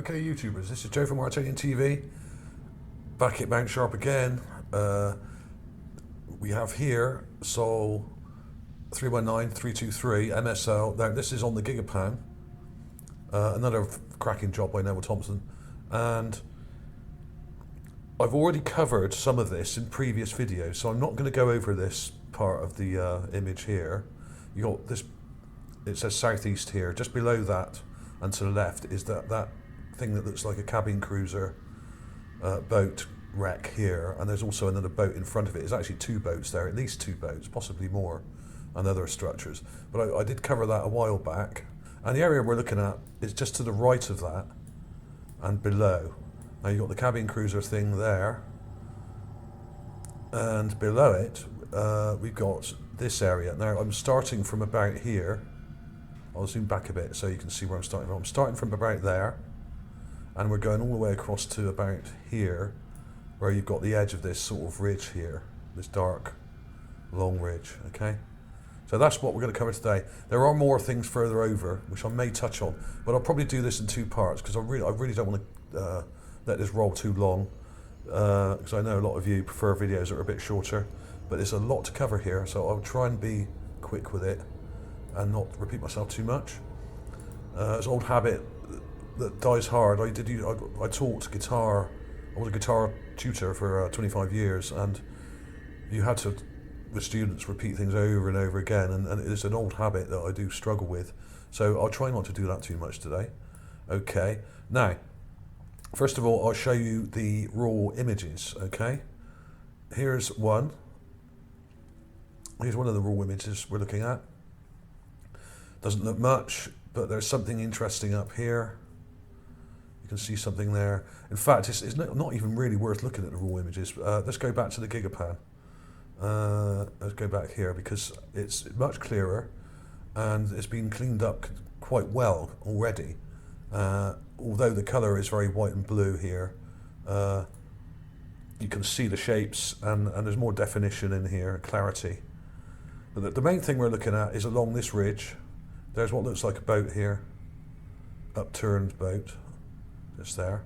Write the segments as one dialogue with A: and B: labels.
A: Okay, YouTubers, this is Joe from ArtAlienTV, back at Mount Sharp again. We have here Sol 319323 MSL. Now this is on the Gigapan, another cracking job by Neville Thompson, and I've already covered some of this in previous videos, so I'm not going to go over this part of the image here. You got this, it says southeast here. Just below that and to the left is that thing that looks like a cabin cruiser boat wreck here, and there's also another boat in front of it. There's actually two boats there, at least two boats, possibly more, and other structures. But I did cover that a while back, and the area we're looking at is just to the right of that and below. Now you've got the cabin cruiser thing there, and below it we've got this area. Now I'm starting from about here. I'll zoom back a bit so you can see where I'm starting from. I'm starting from about there, and we're going all the way across to about here, where you've got the edge of this sort of ridge here, this dark, long ridge, okay? So that's what we're going to cover today. There are more things further over, which I may touch on, but I'll probably do this in two parts, because I really don't want to let this roll too long, because I know a lot of you prefer videos that are a bit shorter, but there's a lot to cover here, so I'll try and be quick with it, and not repeat myself too much. It's an old habit that dies hard. I taught guitar. I was a guitar tutor for 25 years, and you had to, with students, repeat things over and over again, and it is an old habit that I do struggle with. So I'll try not to do that too much today. Okay, now, first of all, I'll show you the raw images, okay? Here's one. Here's one of the raw images we're looking at. Doesn't look much, but there's something interesting up here. You can see something there. In fact, it's not even really worth looking at the raw images. Let's go back to the Gigapan. Let's go back here, because it's much clearer and it's been cleaned up quite well already. Although the colour is very white and blue here, you can see the shapes, and there's more definition in here, clarity. But the main thing we're looking at is along this ridge. There's what looks like a boat here, upturned boat, just there.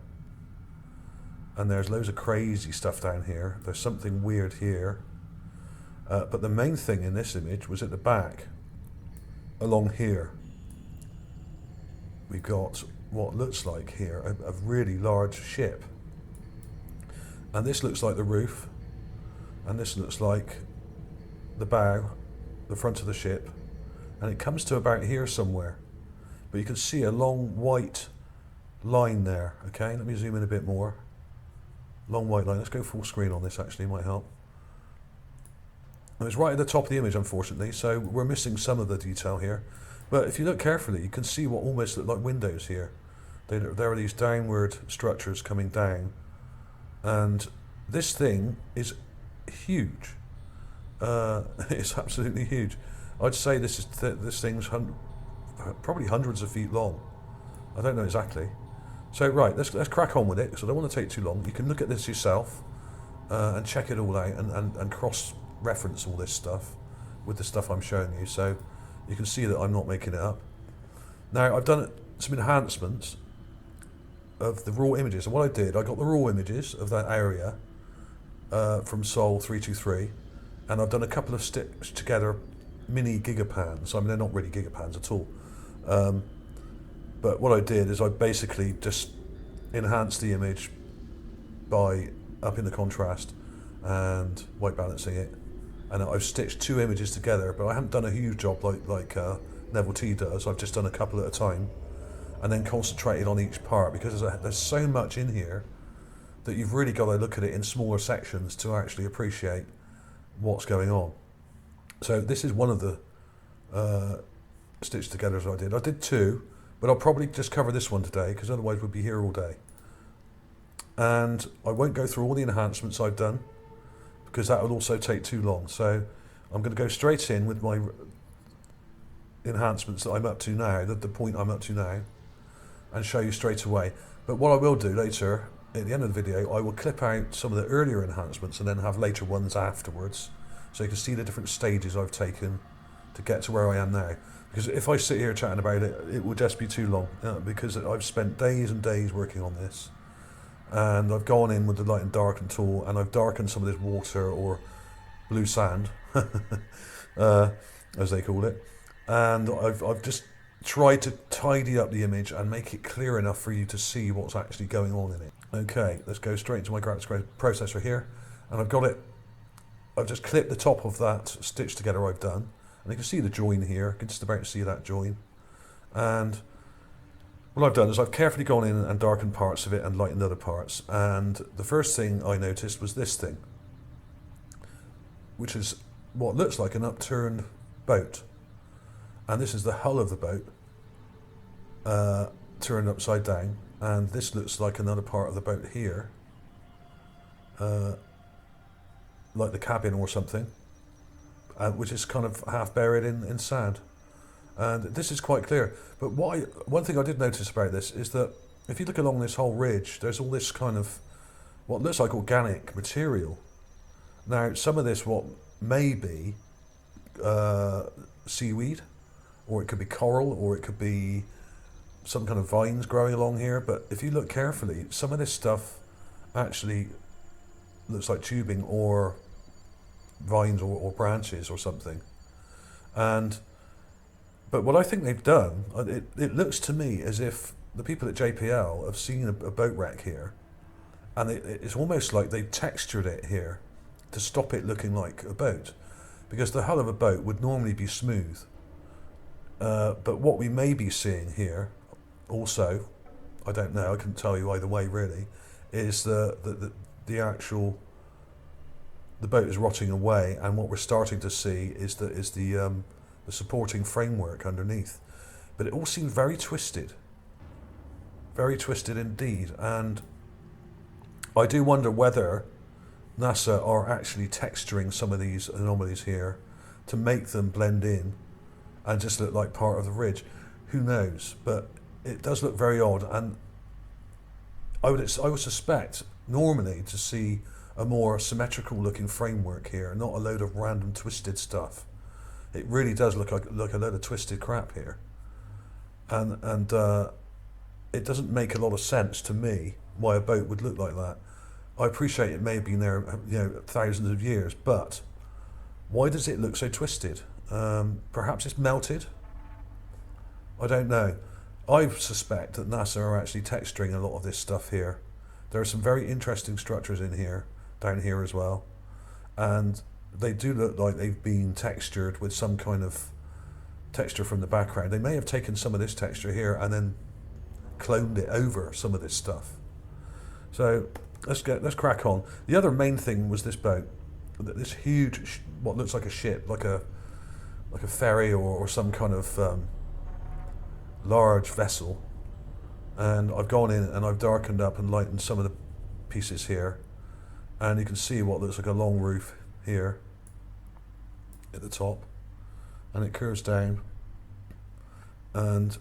A: And there's loads of crazy stuff down here. There's something weird here. But the main thing in this image was at the back, along here. We've got what looks like here a really large ship. And this looks like the roof, and this looks like the bow, the front of the ship. And it comes to about here somewhere, but you can see a long white line there. Okay, let me zoom in a bit more. Long white line. Let's go full screen on this, actually, might help. And it's right at the top of the image, unfortunately, so we're missing some of the detail here. But if you look carefully, you can see what almost look like windows here. There are these downward structures coming down, and this thing is huge. It's absolutely huge. I'd say this thing's probably hundreds of feet long. I don't know exactly. So right, let's crack on with it, because I don't want to take too long. You can look at this yourself and check it all out, and cross-reference all this stuff with the stuff I'm showing you, so you can see that I'm not making it up. Now, I've done some enhancements of the raw images, and what I did, I got the raw images of that area from Sol 323, and I've done a couple of stitched together mini gigapans. I mean, they're not really gigapans at all. But what I did is I basically just enhanced the image by upping the contrast and white balancing it. And I've stitched two images together, but I haven't done a huge job like Neville T does. I've just done a couple at a time and then concentrated on each part, because there's so much in here that you've really got to look at it in smaller sections to actually appreciate what's going on. So this is one of the stitched together as I did. I did two, but I'll probably just cover this one today, because otherwise we'll be here all day. And I won't go through all the enhancements I've done, because that would also take too long. So I'm going to go straight in with my enhancements that I'm up to now, the point I'm up to now, and show you straight away. But what I will do later, at the end of the video, I will clip out some of the earlier enhancements and then have later ones afterwards, so you can see the different stages I've taken to get to where I am now. Because if I sit here chatting about it, it will just be too long. Because I've spent days and days working on this. And I've gone in with the light and darken tool, and I've darkened some of this water, or blue sand, as they call it. And I've just tried to tidy up the image and make it clear enough for you to see what's actually going on in it. Okay, let's go straight into my graphics processor here. And I've got it, I've just clipped the top of that stitch together I've done. And you can see the join here, you can just about see that join. And what I've done is I've carefully gone in and darkened parts of it and lightened other parts. And the first thing I noticed was this thing, which is what looks like an upturned boat. And this is the hull of the boat, turned upside down. And this looks like another part of the boat here, like the cabin or something, which is kind of half buried in sand. And this is quite clear. But one thing I did notice about this is that if you look along this whole ridge, there's all this kind of what looks like organic material. Now, some of this what may be seaweed, or it could be coral, or it could be some kind of vines growing along here. But if you look carefully, some of this stuff actually looks like tubing or vines or branches or something. But what I think they've done, it looks to me as if the people at JPL have seen a boat wreck here, and it's almost like they've textured it here to stop it looking like a boat, because the hull of a boat would normally be smooth. But what we may be seeing here, also, I don't know, I couldn't tell you either way really, is the boat is rotting away, and what we're starting to see is the supporting framework underneath. But it all seems very twisted indeed, and I do wonder whether NASA are actually texturing some of these anomalies here to make them blend in and just look like part of the ridge. Who knows? But it does look very odd, and I would suspect normally to see a more symmetrical looking framework here, not a load of random twisted stuff. It really does look like a load of twisted crap here, and it doesn't make a lot of sense to me why a boat would look like that. I appreciate it may have been there, thousands of years, but why does it look so twisted? Perhaps it's melted. I don't know. I suspect that NASA are actually texturing a lot of this stuff here. There are some very interesting structures in here, down here as well, and they do look like they've been textured with some kind of texture from the background. They may have taken some of this texture here and then cloned it over some of this stuff. So let's crack on. The other main thing was this boat, this huge, what looks like a ship, like a ferry or some kind of large vessel. And I've gone in and I've darkened up and lightened some of the pieces here, and you can see what looks like a long roof here at the top, and it curves down, and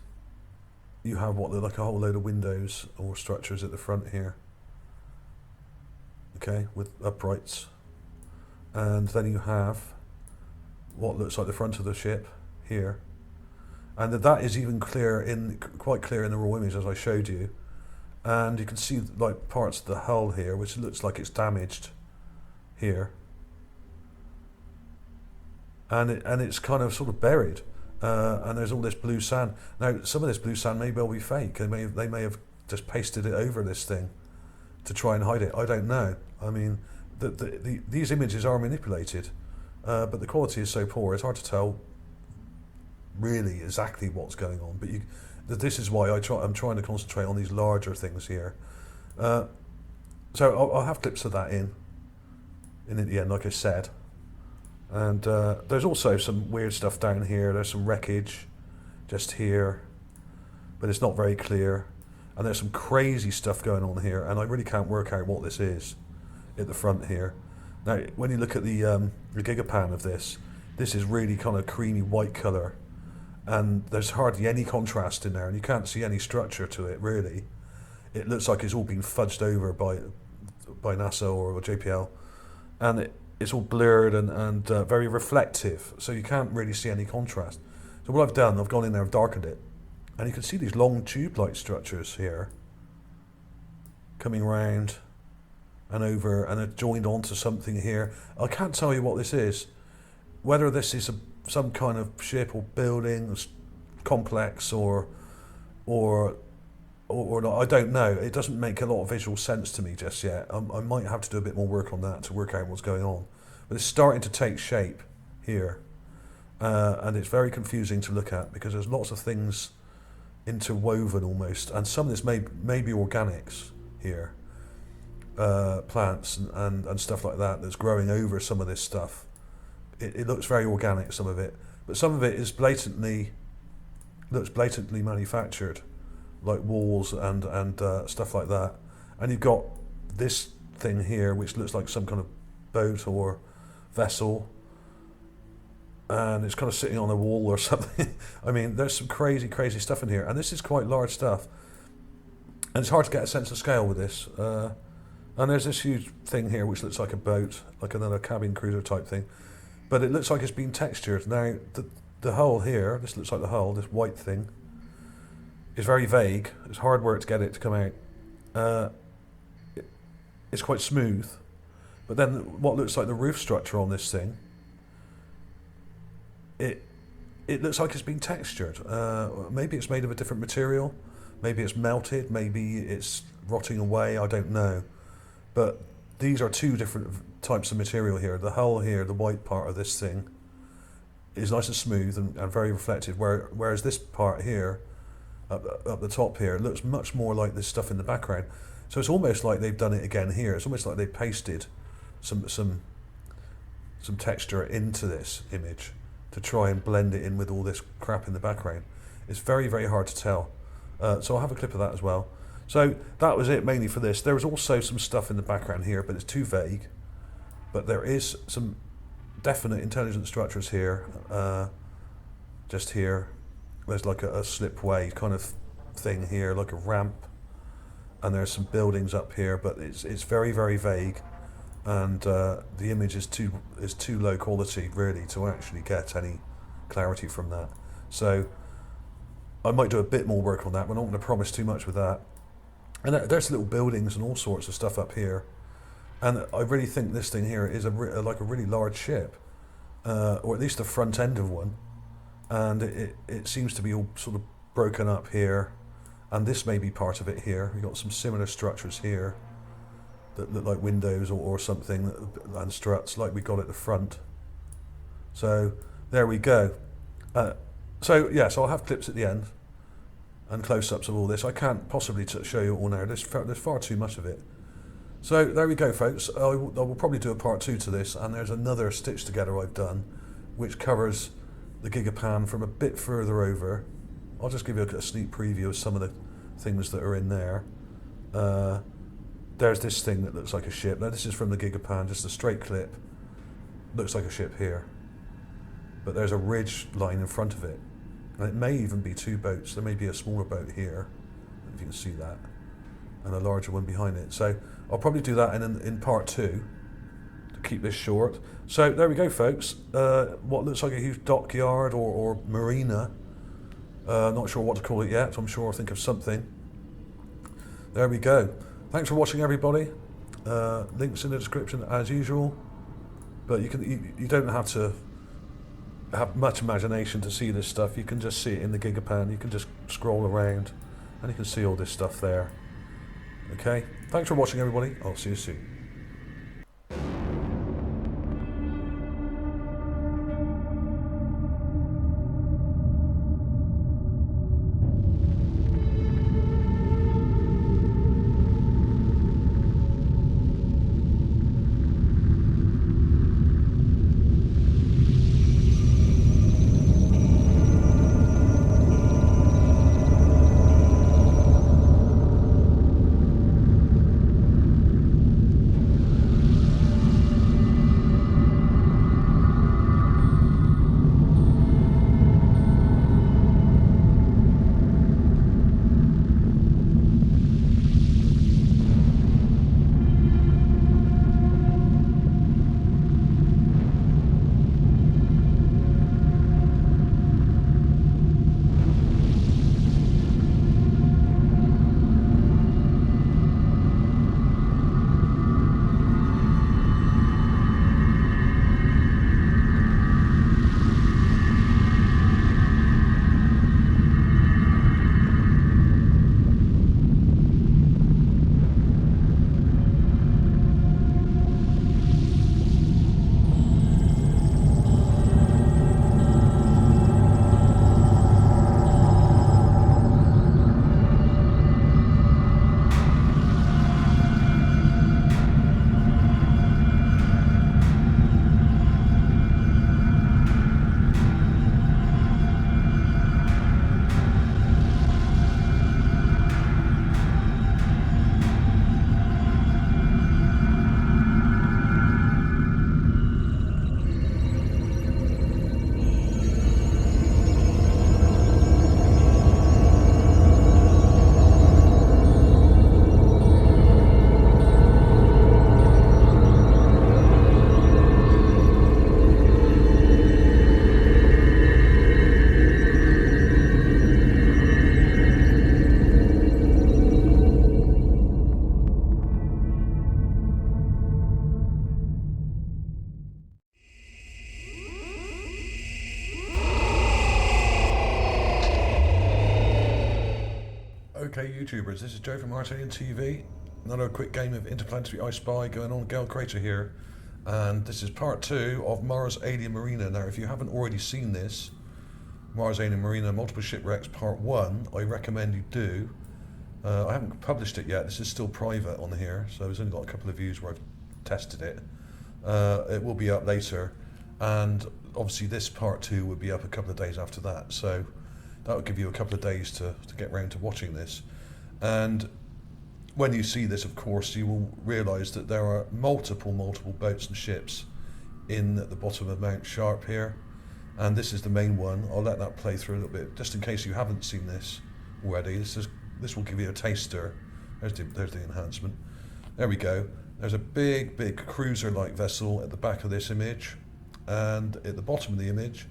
A: you have what look like a whole load of windows or structures at the front here, okay, with uprights, and then you have what looks like the front of the ship here, and that is even quite clear in the raw image as I showed you. And you can see like parts of the hull here, which looks like it's damaged here, and it's kind of sort of buried, and there's all this blue sand. Now, some of this blue sand may well be fake. They may have just pasted it over this thing to try and hide it. I don't know. I mean, these images are manipulated, but the quality is so poor, it's hard to tell really exactly what's going on. But this is why I'm trying to concentrate on these larger things here. So I'll have clips of that in the end, like I said. And there's also some weird stuff down here. There's some wreckage just here, but it's not very clear. And there's some crazy stuff going on here, and I really can't work out what this is at the front here. Now, when you look at the gigapan of this is really kind of creamy white colour, and there's hardly any contrast in there, and you can't see any structure to it really. It looks like it's all been fudged over by NASA or JPL, and it's all blurred and very reflective, so you can't really see any contrast. So what I've done, I've gone in there, I've darkened it, and you can see these long tube-like structures here coming round and over, and are joined onto something here. I can't tell you what this is, whether this is some kind of ship or building complex or not, I don't know. It doesn't make a lot of visual sense to me just yet. I might have to do a bit more work on that to work out what's going on. But it's starting to take shape here, and it's very confusing to look at because there's lots of things interwoven almost, and some of this may be organics here, plants and stuff like that that's growing over some of this stuff. It looks very organic, some of it, but some of it is blatantly manufactured, like walls and stuff like that. And you've got this thing here which looks like some kind of boat or vessel, and it's kind of sitting on a wall or something. I mean, there's some crazy stuff in here, and this is quite large stuff, and it's hard to get a sense of scale with this. And there's this huge thing here which looks like a boat, like another cabin cruiser type thing, but it looks like it's been textured. Now the hull here, this looks like the hull, this white thing, is very vague. It's hard work to get it to come out. It's quite smooth, but then what looks like the roof structure on this thing, it looks like it's been textured. Maybe it's made of a different material, maybe it's melted, maybe it's rotting away, I don't know. But these are two different types of material here. The hull here, the white part of this thing, is nice and smooth and very reflective, whereas this part here, up the top here, it looks much more like this stuff in the background. So it's almost like they've done it again here. It's almost like they pasted some texture into this image to try and blend it in with all this crap in the background. It's very hard to tell. So I'll have a clip of that as well. So that was it mainly for this. There was also some stuff in the background here, but it's too vague. But there is some definite intelligent structures here. Just here, there's like a slipway kind of thing here, like a ramp, and there's some buildings up here, but it's very vague, and the image is too low quality really to actually get any clarity from that. So I might do a bit more work on that. We're not going to promise too much with that. And there's little buildings and all sorts of stuff up here, and I really think this thing here is like a really large ship, or at least the front end of one. And it seems to be all sort of broken up here, and this may be part of it here. We've got some similar structures here that look like windows or something, and struts like we got at the front. So there we go. So I'll have clips at the end and close-ups of all this. I can't possibly show you all now. There's far too much of it. So there we go, folks. I will probably do a part 2 to this, and there's another stitch together I've done which covers the Gigapan from a bit further over. I'll just give you a sneak preview of some of the things that are in there. There's this thing that looks like a ship. Now this is from the Gigapan, just a straight clip. Looks like a ship here. But there's a ridge line in front of it. And it may even be two boats. There may be a smaller boat here, if you can see that, and a larger one behind it. So I'll probably do that in part 2 to keep this short. So there we go, folks. What looks like a huge dockyard or marina. Not sure what to call it yet. I'm sure I'll think of something. There we go. Thanks for watching, everybody. Links in the description as usual. But you don't have to have much imagination to see this stuff. You can just see it in the Gigapan. You can just scroll around and you can see all this stuff there. Okay, thanks for watching, everybody. I'll see you soon. Okay, YouTubers, this is Joe from ArtAlienTV. Another quick game of Interplanetary I Spy going on Gale Crater here. And this is part 2 of Mars Alien Marina. Now, if you haven't already seen this, Mars Alien Marina Multiple Shipwrecks Part 1, I recommend you do. I haven't published it yet, this is still private on here, so it's only got a couple of views where I've tested it. It will be up later, and obviously this Part 2 will be up a couple of days after that, so that will give you a couple of days to get round to watching this. And when you see this, of course, you will realise that there are multiple boats and ships in the bottom of Mount Sharp here, and this is the main one. I'll let that play through a little bit, just in case you haven't seen this already. This will give you a taster. There's the enhancement. There we go. There's a big cruiser-like vessel at the back of this image, and at the bottom of the image,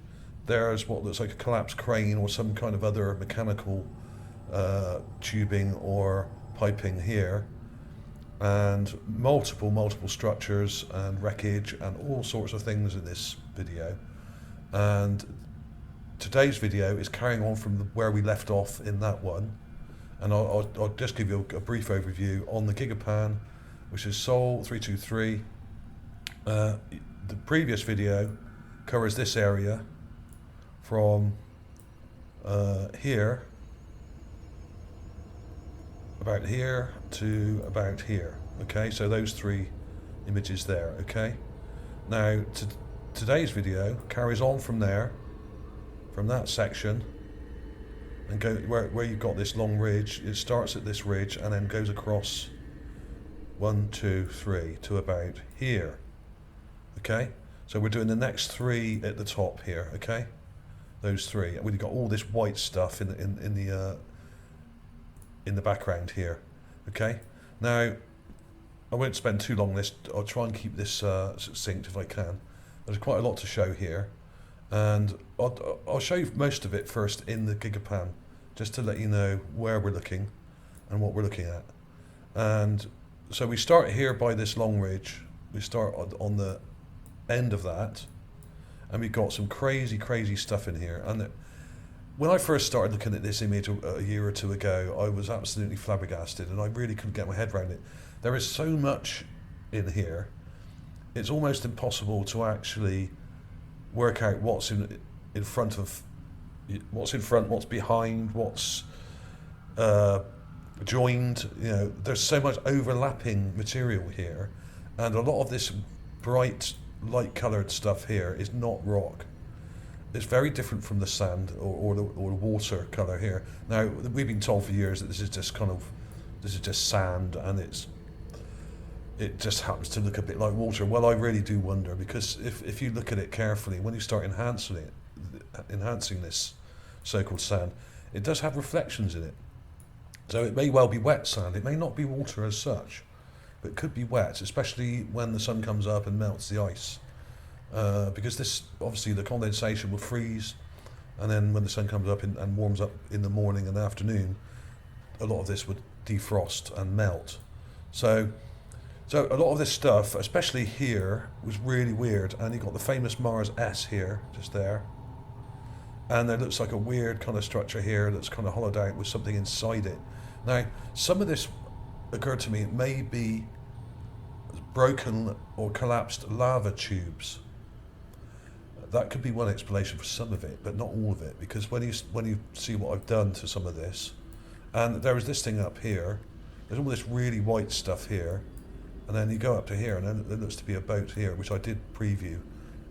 A: there's what looks like a collapsed crane or some kind of other mechanical tubing or piping here, and multiple structures and wreckage and all sorts of things in this video. And today's video is carrying on from where we left off in that one, and I'll just give you a brief overview on the Gigapan, which is Sol 323. The previous video covers this area from here, about here to about here. Okay, so those three images there. Okay, now today's video carries on from there, from that section, and go where you've got this long ridge. It starts at this ridge and then goes across 1, 2, 3 to about here. Okay, so we're doing the next three at the top here. Okay, those three. We've got all this white stuff in the background here. Okay, now I won't spend too long on this. I'll try and keep this succinct if I can. There's quite a lot to show here, and I'll show you most of it first in the Gigapan, just to let you know where we're looking and what we're looking at. And so we start here by this long ridge. We start on the end of that, and we've got some crazy stuff in here. And when I first started looking at this image a year or two ago, I was absolutely flabbergasted, and I really couldn't get my head around it. There is so much in here, it's almost impossible to actually work out what's in front, what's behind, what's joined. You know, there's so much overlapping material here, and a lot of this bright light coloured stuff here is not rock. It's very different from the sand or the water colour here. Now, we've been told for years that this is just sand, and it just happens to look a bit like water. Well, I really do wonder, because if you look at it carefully, when you start enhancing this so-called sand, it does have reflections in it. So it may well be wet sand. It may not be water as such, but it could be wet, especially when the sun comes up and melts the ice. Because this, obviously, the condensation will freeze, and then when the sun comes up and warms up in the morning and afternoon, a lot of this would defrost and melt. So a lot of this stuff, especially here, was really weird. And you got the famous Mars S here, just there, and there looks like a weird kind of structure here that's kind of hollowed out with something inside it. Now, some of this occurred to me, it may be broken or collapsed lava tubes. That could be one explanation for some of it, but not all of it, because when you see what I've done to some of this, and there is this thing up here, there's all this really white stuff here, and then you go up to here, and then there looks to be a boat here, which I did preview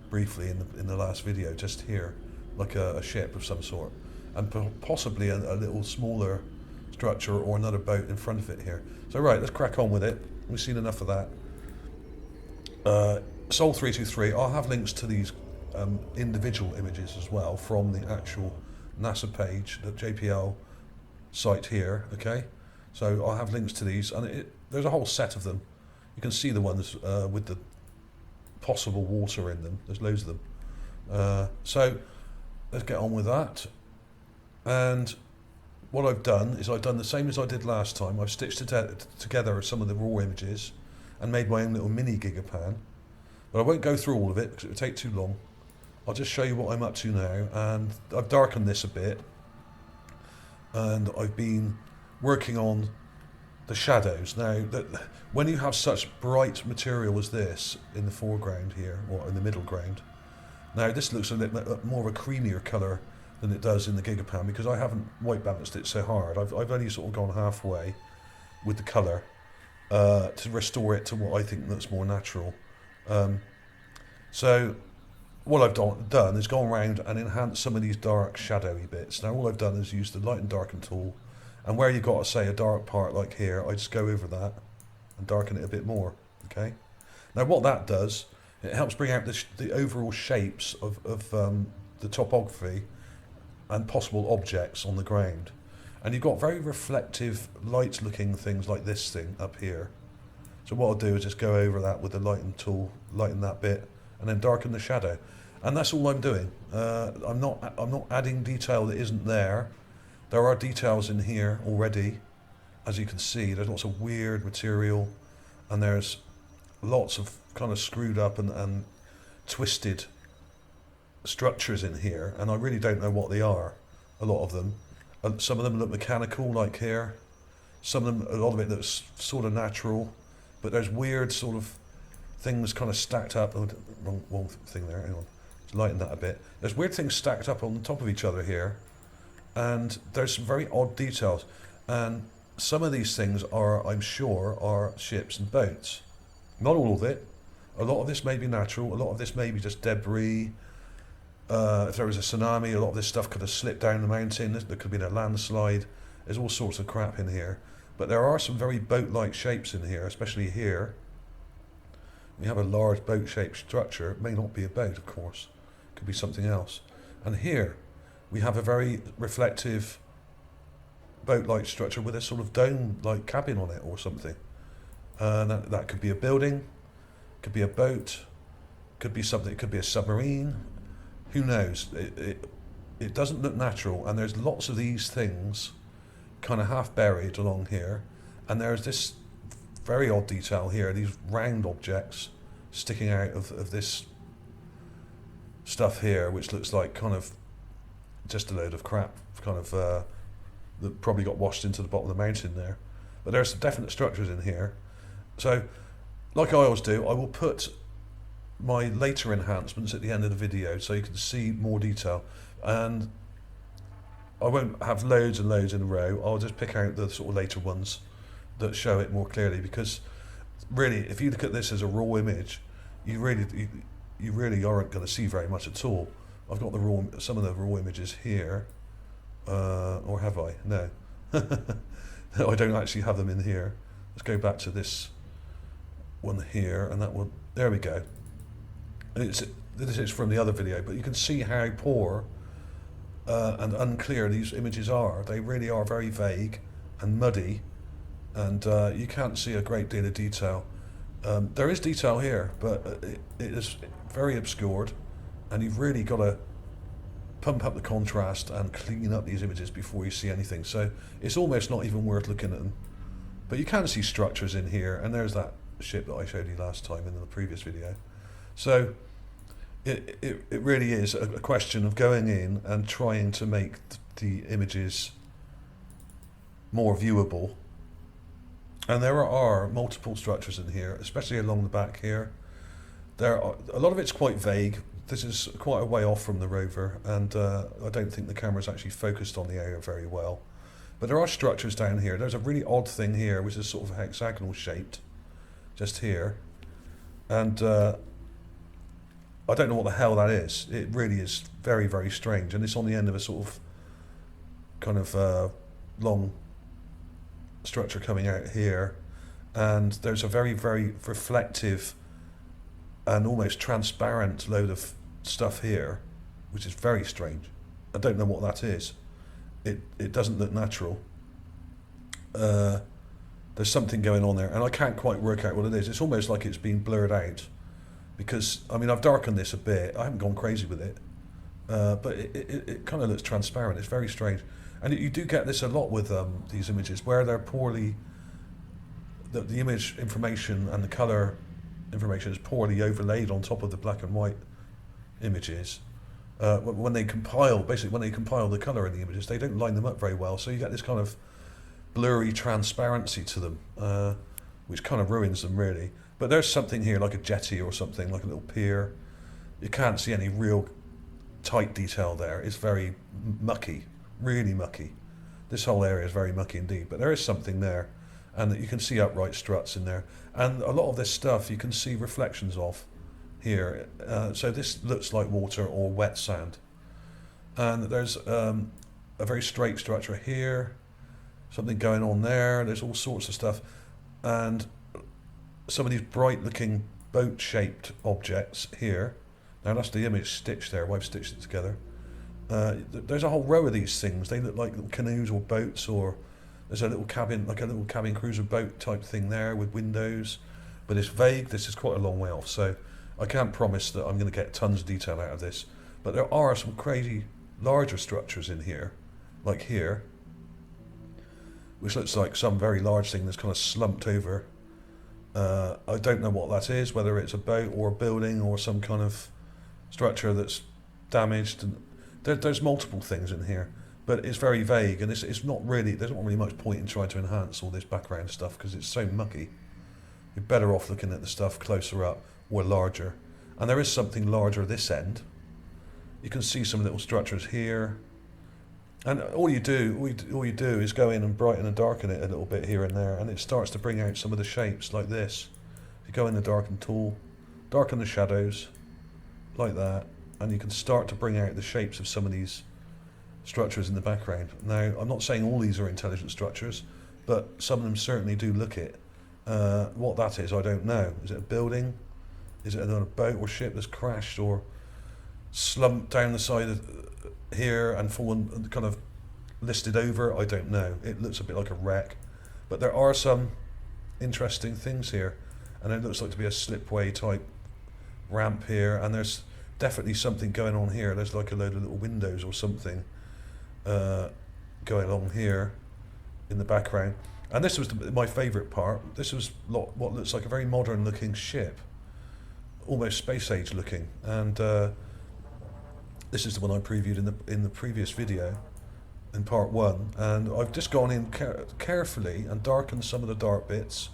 A: briefly in the last video, just here, like a ship of some sort, and possibly a little smaller structure or another boat in front of it here. So right, let's crack on with it. We've seen enough of that. Sol 323, I'll have links to these individual images as well from the actual NASA page, the JPL site here. Okay, so I'll have links to these, and there's a whole set of them. You can see the ones with the possible water in them. There's loads of them. So let's get on with that. And what I've done is I've done the same as I did last time. I've stitched together some of the raw images and made my own little mini Gigapan. But I won't go through all of it because it would take too long. I'll just show you what I'm up to now, and I've darkened this a bit, and I've been working on the shadows. Now, when you have such bright material as this in the foreground here, or in the middle ground, now this looks a little more of a creamier colour than it does in the Gigapan, because I haven't white balanced it so hard. I've only sort of gone halfway with the colour to restore it to what I think looks more natural. So what I've done is gone around and enhanced some of these dark shadowy bits. Now all I've done is use the light and darken tool, and where you've got to say a dark part like here, I just go over that and darken it a bit more. Okay. Now what that does, it helps bring out the overall shapes of the topography and possible objects on the ground. And you've got very reflective, light looking things like this thing up here. So what I'll do is just go over that with the lighten tool, lighten that bit, and then darken the shadow. And that's all I'm doing. I'm not adding detail that isn't there. There are details in here already. As you can see, there's lots of weird material, and there's lots of kind of screwed up and twisted structures in here, and I really don't know what they are, a lot of them. Some of them look mechanical, like here. Some of them, a lot of it looks sort of natural, but there's weird sort of things kind of stacked up. Oh, wrong thing there, hang on. Let's lighten that a bit. There's weird things stacked up on top of each other here, and there's some very odd details. And some of these things are, I'm sure, are ships and boats. Not all of it. A lot of this may be natural, a lot of this may be just debris. If there was a tsunami, a lot of this stuff could have slipped down the mountain. There could have been a landslide. There's all sorts of crap in here. But there are some very boat-like shapes in here, especially here. We have a large boat-shaped structure. It may not be a boat, of course. It could be something else. And here, we have a very reflective boat-like structure with a sort of dome-like cabin on it or something. That could be a building, could be a boat, could be something, it could be a submarine. Who knows? It doesn't look natural, and there's lots of these things kind of half buried along here, and there's this very odd detail here, these round objects sticking out of this stuff here, which looks like kind of just a load of crap, kind of that probably got washed into the bottom of the mountain there. But there are some definite structures in here. So, like I always do, I will put my later enhancements at the end of the video so you can see more detail, and I won't have loads and loads in a row. I'll just pick out the sort of later ones that show it more clearly, because really if you look at this as a raw image, you really aren't going to see very much at all. I've got some of the raw images here, or have I? No. No, I don't actually have them in here. Let's go back to this one here, and that one, there we go. This is from the other video, but you can see how poor and unclear these images are. They really are very vague and muddy, and you can't see a great deal of detail. There is detail here, but it is very obscured, and you've really got to pump up the contrast and clean up these images before you see anything. So it's almost not even worth looking at them. But you can see structures in here, and there's that ship that I showed you last time in the previous video. So it really is a question of going in and trying to make the images more viewable. And there are multiple structures in here, especially along the back here. A lot of it's quite vague. This is quite a way off from the Rover, and I don't think the camera's actually focused on the area very well. But there are structures down here. There's a really odd thing here, which is sort of hexagonal shaped, just here. And I don't know what the hell that is. It really is very, very strange. And it's on the end of a sort of kind of long structure coming out here. And there's a very, very reflective and almost transparent load of stuff here, which is very strange. I don't know what that is. It doesn't look natural. There's something going on there, and I can't quite work out what it is. It's almost like it's been blurred out, because, I mean, I've darkened this a bit. I haven't gone crazy with it, but it kind of looks transparent. It's very strange. And you do get this a lot with these images, where they're poorly, the image information and the colour information is poorly overlaid on top of the black and white images. When they compile the colour in the images, they don't line them up very well, so you get this kind of blurry transparency to them, which kind of ruins them really. But there's something here like a jetty or something, like a little pier. You can't see any real tight detail there. It's very mucky, really mucky. This whole area is very mucky indeed, but there is something there, and that you can see upright struts in there. And a lot of this stuff you can see reflections of here. So this looks like water or wet sand. And there's a very straight structure here, something going on there. There's all sorts of stuff. And some of these bright looking boat shaped objects here. Now that's the image stitched there, I've stitched it together. There's a whole row of these things. They look like little canoes or boats, or there's a little cabin, like a little cabin cruiser boat type thing there with windows. But it's vague. This is quite a long way off, so I can't promise that I'm going to get tons of detail out of this. But there are some crazy larger structures in here, like here, which looks like some very large thing that's kind of slumped over. I don't know what that is, whether it's a boat or a building or some kind of structure that's damaged. And there's multiple things in here, but it's very vague, and it's not really, there's not really much point in trying to enhance all this background stuff because it's so mucky. You're better off looking at the stuff closer up or larger. And there is something larger at this end. You can see some little structures here. And all you do is go in and brighten and darken it a little bit here and there, and it starts to bring out some of the shapes like this. You go in the darken tool, darken the shadows, like that, and you can start to bring out the shapes of some of these structures in the background. Now, I'm not saying all these are intelligent structures, but some of them certainly do look it. What that is, I don't know. Is it a building? Is it another boat or ship that's crashed or slumped down the side of here and fallen, kind of listed over? I don't know. It looks a bit like a wreck, but there are some interesting things here, and it looks like to be a slipway type ramp here, and there's definitely something going on here. There's like a load of little windows or something going on here in the background. And this was my favourite part. This was what looks like a very modern looking ship, almost space age looking, and this is the one I previewed in the previous video, in part 1, and I've just gone in carefully and darkened some of the dark bits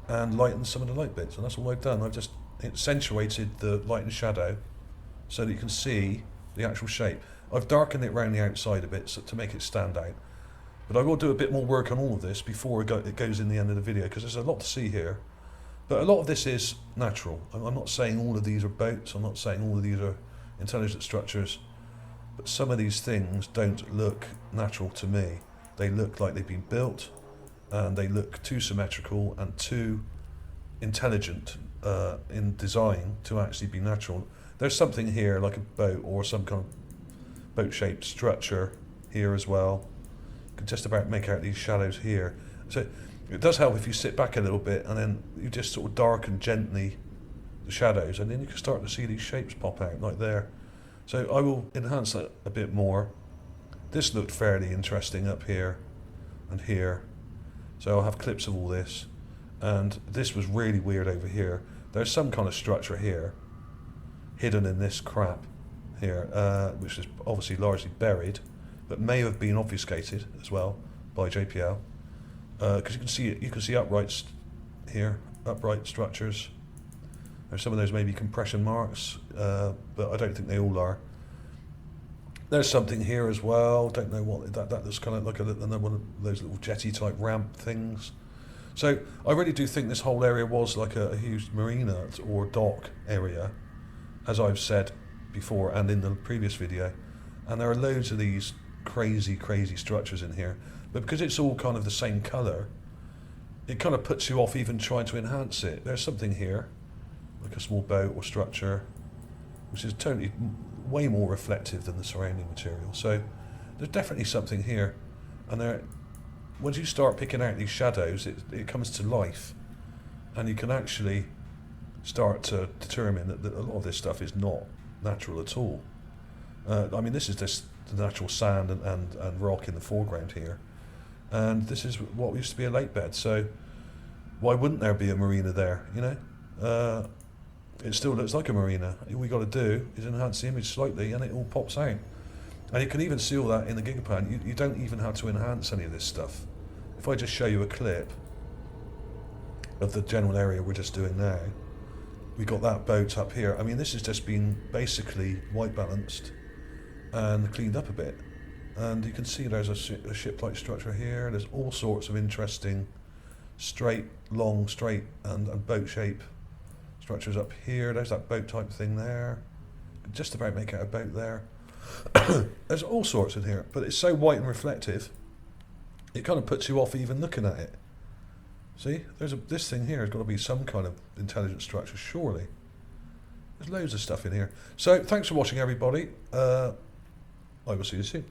A: and lightened some of the light bits, and that's all I've done. I've just accentuated the light and shadow so that you can see the actual shape. I've darkened it around the outside a bit to make it stand out, but I will do a bit more work on all of this before it goes in the end of the video, because there's a lot to see here. But a lot of this is natural. I'm not saying all of these are boats, I'm not saying all of these are intelligent structures, but some of these things don't look natural to me. They look like they've been built, and they look too symmetrical and too intelligent in design to actually be natural. There's something here like a boat or some kind of boat-shaped structure here as well. You can just about make out these shadows here. So it does help if you sit back a little bit and then you just sort of darken gently the shadows, and then you can start to see these shapes pop out like there. So I will enhance that a bit more. This looked fairly interesting up here and here, so I'll have clips of all this. And this was really weird over here. There's some kind of structure here hidden in this crap here, which is obviously largely buried, but may have been obfuscated as well by JPL, because you can see uprights here, upright structures. There's some of those maybe compression marks, but I don't think they all are. There's something here as well. Don't know what that looks kind of like another one of those little jetty type ramp things. So I really do think this whole area was like a huge marina or dock area, as I've said before and in the previous video. And there are loads of these crazy structures in here, but because it's all kind of the same colour, it kind of puts you off even trying to enhance it. There's something here, like a small boat or structure, which is totally way more reflective than the surrounding material. So there's definitely something here, and there, once you start picking out these shadows, it comes to life, and you can actually start to determine that a lot of this stuff is not natural at all. I mean, this is just the natural sand and rock in the foreground here, and this is what used to be a lake bed, so why wouldn't there be a marina there, you know? It still looks like a marina. All we got to do is enhance the image slightly and it all pops out. And you can even see all that in the gigaplan. You don't even have to enhance any of this stuff. if I just show you a clip of the general area we're just doing now, we got that boat up here. I mean, this has just been basically white balanced and cleaned up a bit. And you can see there's a ship-like structure here. There's all sorts of interesting straight, long, straight and boat shape structures up here. There's that boat type thing there. Just about make out a boat there. There's all sorts in here, but it's so white and reflective, it kind of puts you off even looking at it. See, this thing here has got to be some kind of intelligent structure, surely. There's loads of stuff in here. So, thanks for watching, everybody. I will see you soon.